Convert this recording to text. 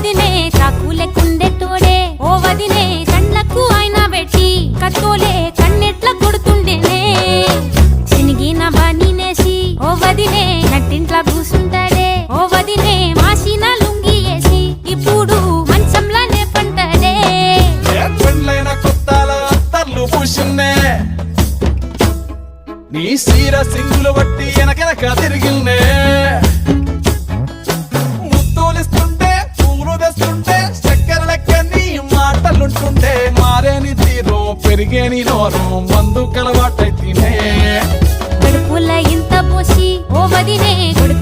వదినే చాకులెక్కుండే తోడే ఓ వదినే కళ్ళకు ఆయన పెట్టి కత్తోలే కన్నెట్ల కొడుతుండేనే చినిగిన బానినేసి ఓ వదినే నట్టింట్లా కూసుంటాడే ఓ వదినే మాసిన లుంగి వేసి ఇప్పుడు మంచంలానే పంటాడే పెండ్లైన కొత్తాల అత్తర్లు పూసిన్నే నీ సీర సింగులు బట్టి వెనకెనక తిరిగిన్నే